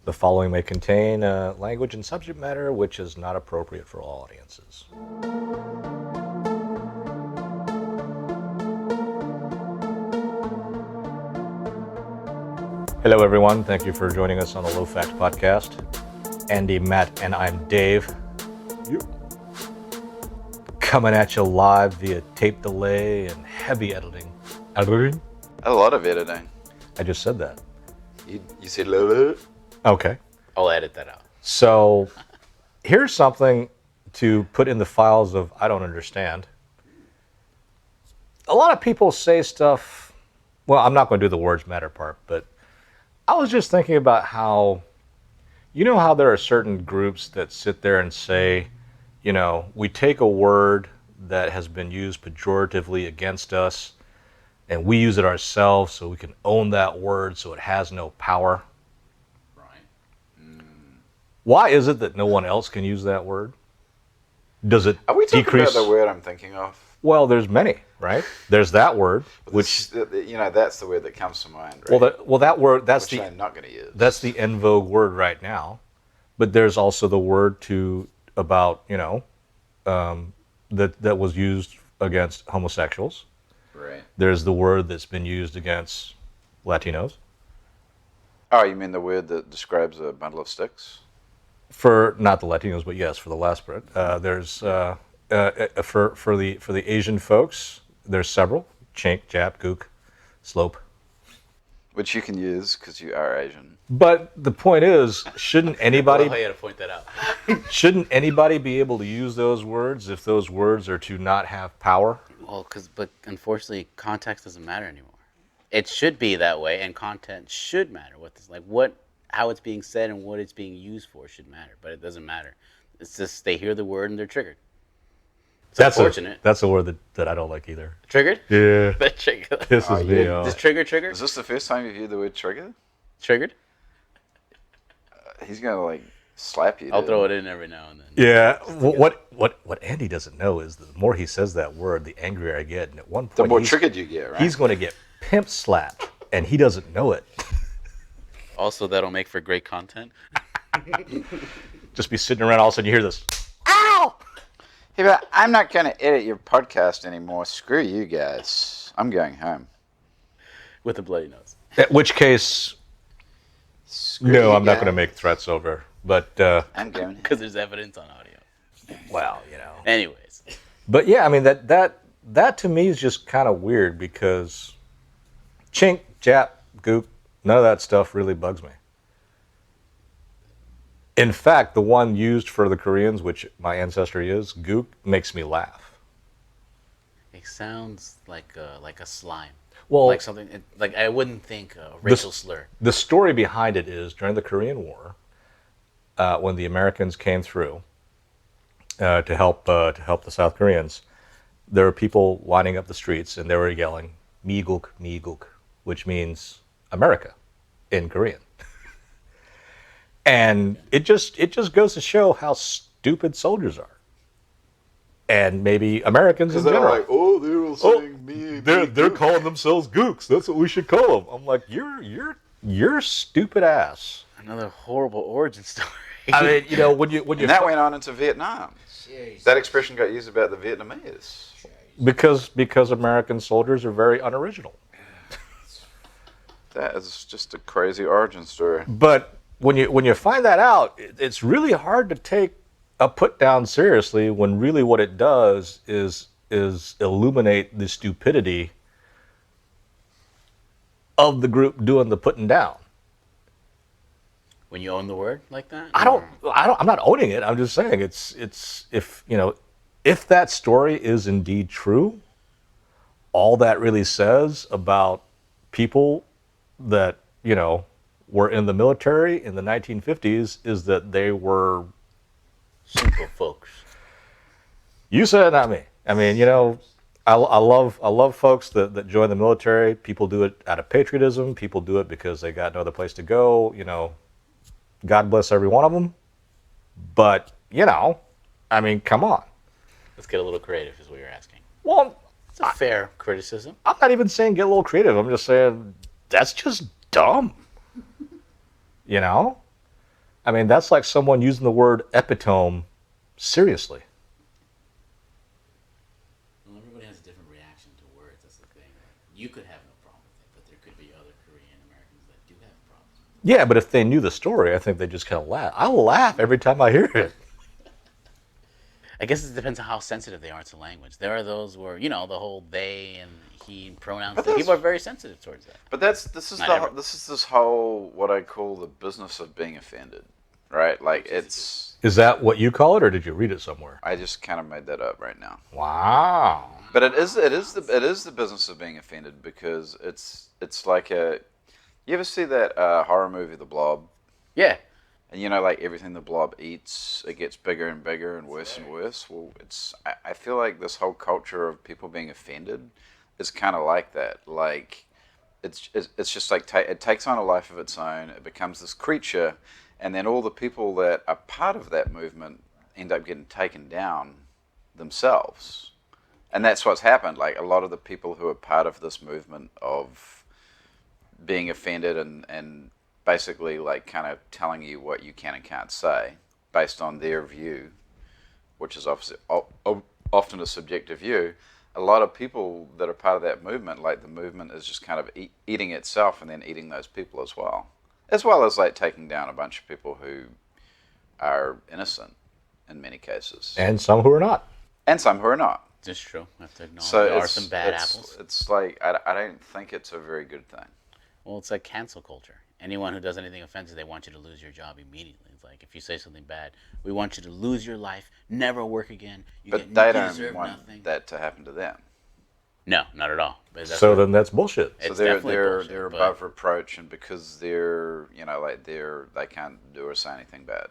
The following may contain language and subject matter which is not appropriate for all audiences. Hello, everyone. Thank you for joining us on the Low Fact Podcast. Andy, Matt, and I'm Dave. Coming at you live via tape delay and heavy editing. A lot of editing. I just said that. You said a little bit? Okay. I'll edit that out. So here's something to put in the files of I don't understand. A lot of people say stuff, well, I'm not going to do the words matter part, but I was just thinking about how, you know how there are certain groups that sit there and say, you know, we take a word that has been used pejoratively against us and we use it ourselves so we can own that word so it has no power. Why is it that no one else can use that word? Does it Are we talking decrease? about the word I'm thinking of? Well, there's many, right? There's that word, which that's the word that comes to mind, right? that word that's which the I'm not going to use. that's the en vogue word right now. But there's also the word about that was used against homosexuals. Right. There's the word that's been used against Latinos. Oh, you mean the word that describes a bundle of sticks? For not the Latinos, but yes, for the last bit. There's for the Asian folks. There's several: chink, jap, gook, slope. Which you can use because you are Asian. But the point is, shouldn't anybody? I had to point that out. Shouldn't anybody be able to use those words if those words are to not have power? Well, but unfortunately, context doesn't matter anymore. It should be that way, and content should matter. How it's being said and what it's being used for should matter, but it doesn't matter. It's just they hear the word and they're triggered. It's unfortunate. That's a word that I don't like either. Triggered? Yeah. That trigger. Pisses me off. Does trigger? Is this the first time you've heard the word trigger? Triggered? He's going to slap you. I'll throw it in every now and then. Yeah. What Andy doesn't know is the more he says that word, the angrier I get. And at one point, The more triggered you get, right? He's going to get pimp slapped, and he doesn't know it. Also, that'll make for great content. Just be sitting around, all of a sudden you hear this. Ow! Hey, but I'm not going to edit your podcast anymore. Screw you guys. I'm going home. With a bloody nose. At which case, no, I'm not going to make threats over. But I'm going Because there's evidence on audio. well, Anyways. But yeah, I mean that to me is just kind of weird because chink, jap, goop, none of that stuff really bugs me. In fact, the one used for the Koreans, which my ancestry is, gook, makes me laugh. It sounds like a slime. Well, like something like I wouldn't think a racial slur. The story behind it is during the Korean War, when the Americans came through to help the South Koreans, there were people lining up the streets and they were yelling "미국, 미국," which means America in Korean. And it just goes to show how stupid soldiers are, and maybe Americans in general. Like, they were saying me. They're calling themselves gooks. That's what we should call them. I'm like, you're stupid ass. Another horrible origin story. I mean, when you And that went on into Vietnam. Jeez. That expression got used about the Vietnamese. because American soldiers are very unoriginal. That is just a crazy origin story. But when you find that out, it's really hard to take a put down seriously when really what it does is illuminate the stupidity of the group doing the putting down. When you own the word like that? I'm not owning it. I'm just saying it's if that story is indeed true, all that really says about people that, were in the military in the 1950s is that they were simple folks. You said it, not me. I mean, I love folks that join the military. People do it out of patriotism. People do it because they got no other place to go. God bless every one of them. But I mean, come on. Let's get a little creative, is what you're asking. Well, it's a fair criticism. I'm not even saying get a little creative. I'm just saying that's just dumb. I mean, that's like someone using the word epitome seriously. Well, everybody has a different reaction to words. That's the thing. Like, you could have no problem with it, but there could be other Korean Americans that do have problems with it. Yeah, but if they knew the story, I think they just kind of laugh. I laugh every time I hear it. I guess it depends on how sensitive they are to language. There are those where, you know, the whole they and he pronouns thing. People are very sensitive towards that. But this is this whole what I call the business of being offended, right? Like it's. Is that what you call it, or did you read it somewhere? I just kind of made that up right now. Wow. But it is the business of being offended because it's like a. You ever see that horror movie, The Blob? Yeah. And you know, like everything the blob eats, it gets bigger and bigger and worse and worse. Well, I feel like this whole culture of people being offended is kind of like that. Like, it's just like it takes on a life of its own. It becomes this creature, and then all the people that are part of that movement end up getting taken down themselves. And that's what's happened. Like a lot of the people who are part of this movement of being offended and basically like kind of telling you what you can and can't say based on their view, which is obviously often a subjective view. A lot of people that are part of that movement, like the movement is just kind of eating itself and then eating those people as well as like taking down a bunch of people who are innocent in many cases. And some who are not. And some who are not. That's true. I have to acknowledge So there are some bad apples. It's like, I don't think it's a very good thing. Well, it's like cancel culture. Anyone who does anything offensive, they want you to lose your job immediately. It's like if you say something bad, we want you to lose your life, never work again. But they don't deserve want nothing. that to happen to them. No, not at all. But that's So what- then that's bullshit. It's So they're definitely they're bullshit, they're but- above reproach, and because they're they can't do or say anything bad.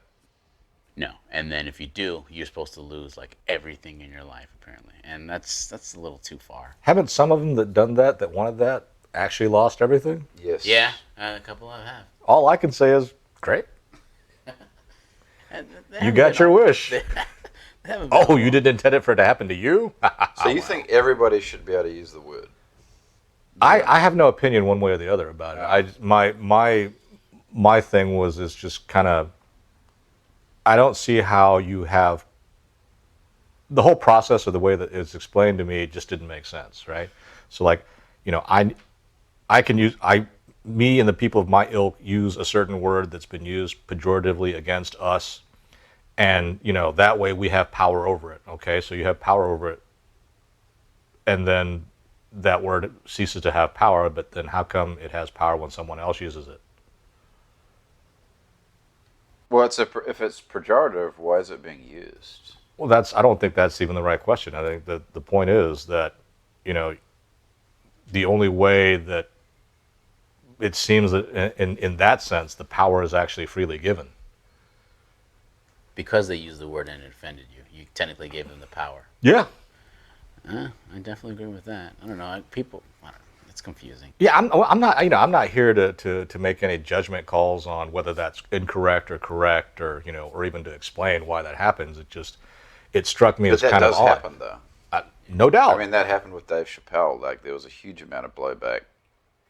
No, and then if you do, you're supposed to lose like everything in your life apparently, and that's a little too far. Haven't some of them that done that wanted that, actually lost everything? Yes. Yeah, a couple of have. All I can say is, great. And they You haven't got been your all- wish. they haven't been Oh, all- you didn't intend it for it to happen to you? So you think everybody should be able to use the word? I have no opinion one way or the other about it. My thing is just kind of, I don't see how you have the whole process or the way that it's explained to me just didn't make sense, right? So like, I can use me and the people of my ilk use a certain word that's been used pejoratively against us, and that way we have power over it. Okay, so you have power over it, and then that word ceases to have power. But then how come it has power when someone else uses it? Well, if it's pejorative, why is it being used? Well, I don't think that's even the right question. I think that the point is that the only way that it seems that in that sense the power is actually freely given. because they used the word and it offended you. You technically gave them the power. Yeah. I definitely agree with that. I don't know. I don't know, it's confusing. Yeah, I'm not. I'm not here to make any judgment calls on whether that's incorrect or correct, or or even to explain why that happens. It struck me But as that kind of does odd. happen, though. No doubt. I mean, that happened with Dave Chappelle. Like, there was a huge amount of blowback.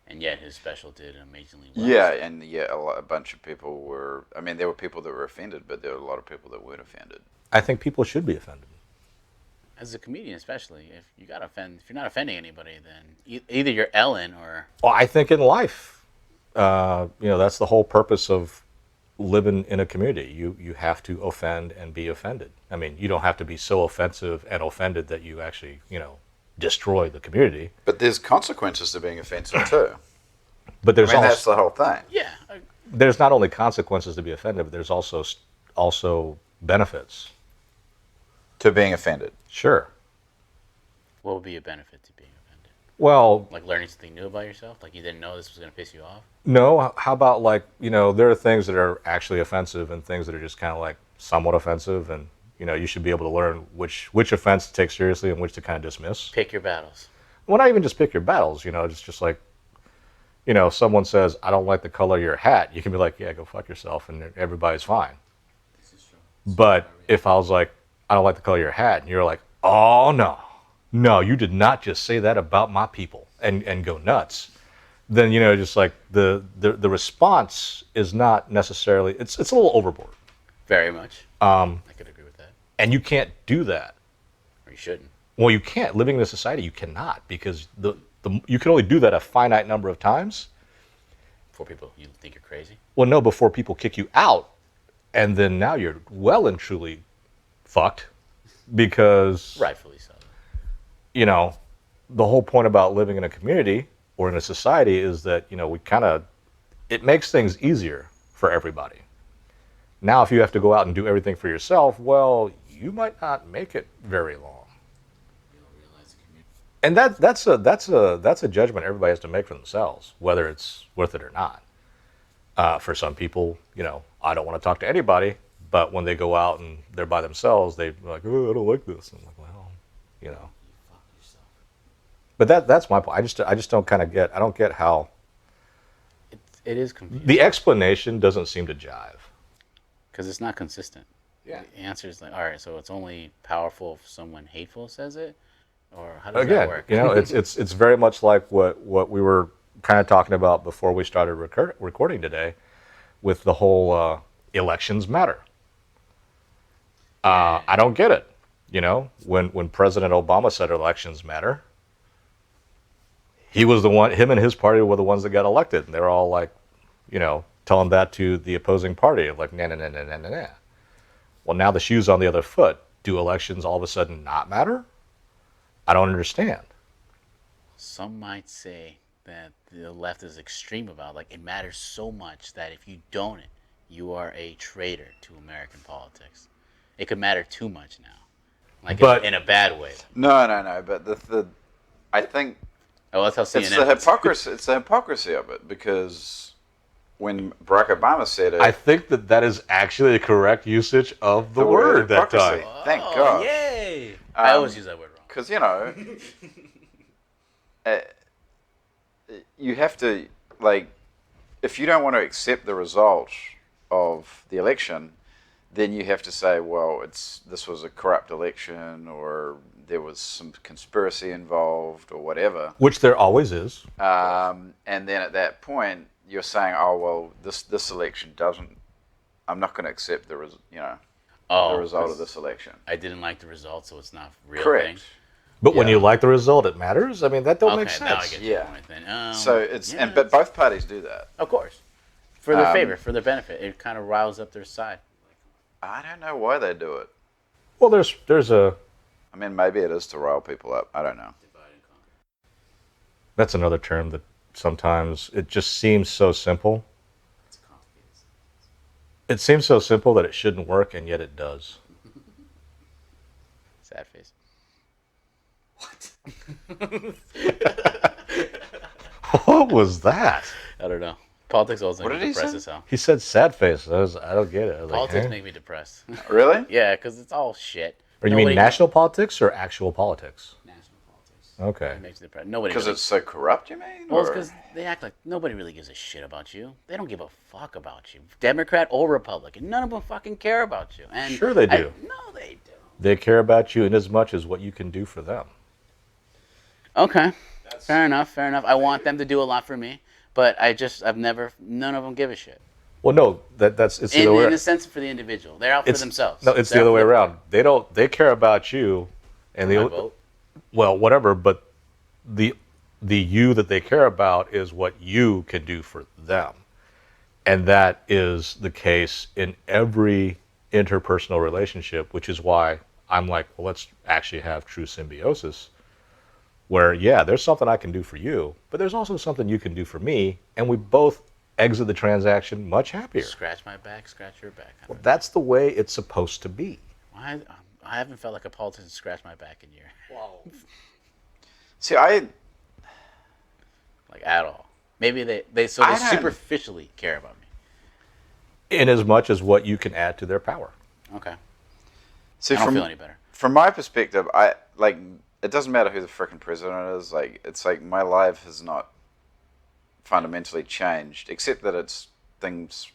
And yet his special did amazingly well. Yeah, and a bunch of people were. I mean, there were people that were offended, but there were a lot of people that weren't offended. I think people should be offended. As a comedian, especially, if you gotta offend, if you're not offending anybody, then either you're Ellen or Well, I think in life, that's the whole purpose of living in a community. You have to offend and be offended. I mean, you don't have to be so offensive and offended that you actually, destroy the community. But there's consequences to being offensive too. But there's That's also the whole thing. yeah. there's not only consequences to be offended, but there's also benefits. To being offended. Sure. What would be a benefit to being offended? Well, Like learning something new about yourself? Like you didn't know this was gonna piss you off? no. How about there are things that are actually offensive and things that are just kind of like somewhat offensive, and you should be able to learn which offense to take seriously and which to kind of dismiss. Pick your battles. Well, not even just pick your battles. It's just like, someone says, "I don't like the color of your hat." You can be like, "Yeah, go fuck yourself," and everybody's fine. This is true. But if I was like, "I don't like the color of your hat," and you're like, "Oh no, you did not just say that about my people," and go nuts, then just like the response is not necessarily it's a little overboard, Very much. I could agree with that. and you can't do that. Or you shouldn't. Well, you can't. Living in a society, you cannot, because you can only do that a finite number of times. For people you think you're crazy. Well, no, before people kick you out, and then now you're well and truly fucked, because Rightfully so. you know the whole point about living in a community or in a society is that we kind of it makes things easier for everybody. Now, if you have to go out and do everything for yourself, well, you might not make it very long. And that's a judgment everybody has to make for themselves, whether it's worth it or not. For some people, I don't want to talk to anybody, but when they go out and they're by themselves, they're like, oh, I don't like this. I'm like, well, you know. But that's my point. I just don't kind of get. I don't get how It is confusing. the explanation doesn't seem to jive. Because it's not consistent. Yeah. The answer is like, all right, so it's only powerful if someone hateful says it? Or how does that Again, work? it's very much like what we were kind of talking about before we started recording today, with the whole elections matter. I don't get it. When President Obama said elections matter, he was the one. Him and his party were the ones that got elected, and they're all like, telling that to the opposing party, like, nah, nah, nah, nah, nah, nah, nah. Well, now the shoe's on the other foot. Do elections all of a sudden not matter? I don't understand. Some might say that the left is extreme about, like, it matters so much that if you don't, you are a traitor to American politics. It could matter too much now, like But- in a bad way. No. But the I think Oh, that's how CNN. it's the hypocrisy. It's the hypocrisy of it, because when Barack Obama said it, I think that is actually the correct usage of the word that hypocrisy. time. Thank Oh, God. yay! I always use that word wrong. Because you have to, like, if you don't want to accept the result of the election, then you have to say, well, this was a corrupt election, or there was some conspiracy involved, or whatever. Which there always is. And then at that point, you're saying, oh well, this election doesn't. I'm not going to accept the result of this election. I didn't like the result, so it's not a real Correct. thing. But when Yeah. you like the result, it matters. I mean, that don't make Okay, now I sense. get your Yeah. point then. So it's yeah, but both parties do that. of course, for their favor, for their benefit, it kind of riles up their side. I don't know why they do it. Well, there's a I mean, maybe it is to rile people up. I don't know. that's another term that sometimes it just seems so simple. It seems so simple that it shouldn't work, and yet it does. Sad face. What was that? I don't know. Politics always What make me did he depressed say? as hell. He said sad face. I don't get it. I was Politics like, make me depressed. Really? Yeah, because it's all shit. Or you mean Nobody- national politics or actual politics? National politics. Okay. It makes me depressed. Nobody. Because Really, it's so corrupt, you mean? well, it's Or- because they act like nobody really gives a shit about you. They don't give a fuck about you, Democrat or Republican. None of them fucking care about you. And Sure they do. No, they do. They care about you in as much as what you can do for them. Okay. Fair enough. Fair enough. I want them to do a lot for me, but none of them give a shit. Well, no, it's the other way. In a sense, for the individual, they're out for themselves. No, it's They're the other out way for their- around. They care about you, and My the vote. well, whatever. But the you that they care about is what you can do for them, and that is the case in every interpersonal relationship. Which is why I'm like, well, let's actually have true symbiosis, where there's something I can do for you, but there's also something you can do for me, and we both exit the transaction much happier. Scratch my back, scratch your back. Well, that's the way it's supposed to be. I haven't felt like a politician scratch my back in years. See, I Like, at all. Maybe they I don't- superficially care about me. In as much as what you can add to their power. Okay. see I don't from feel any better. from my perspective, I like it doesn't matter who the frickin' president is. Like, it's like my life has not fundamentally changed, except that it's things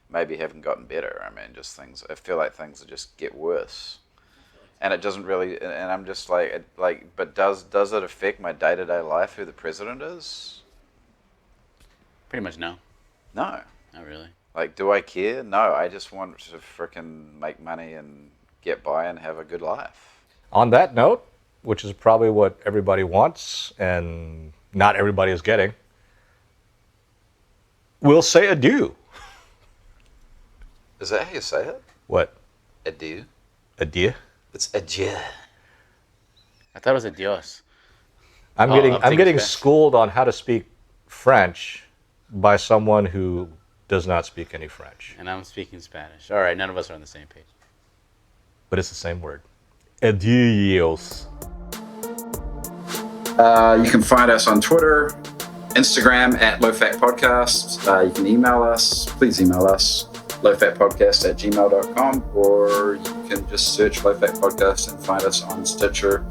maybe haven't gotten better. I mean, just things. I feel like things just get worse, and it doesn't really. And I'm just like, but does it affect my day-to-day life who the president is? Pretty much no. No. Not really. Like, do I care? No, I just want to freaking make money and get by and have a good life. On that note, which is probably what everybody wants and not everybody is getting, we'll say adieu. Is that how you say it? What? Adieu? Adieu? It's adieu. I thought it was adios. I'm I'm getting thinking schooled on how to speak French by someone who does not speak any French. And I'm speaking Spanish. All right, none of us are on the same page. But it's the same word. Adios. You can find us on Twitter, Instagram at Low Fat Podcast. You can email us. Please email us, lowfatpodcast@gmail.com, or you can just search Low Fat Podcast and find us on Stitcher,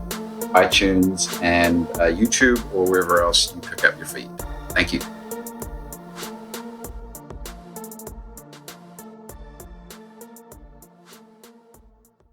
iTunes, and YouTube, or wherever else you pick up your feed. Thank you.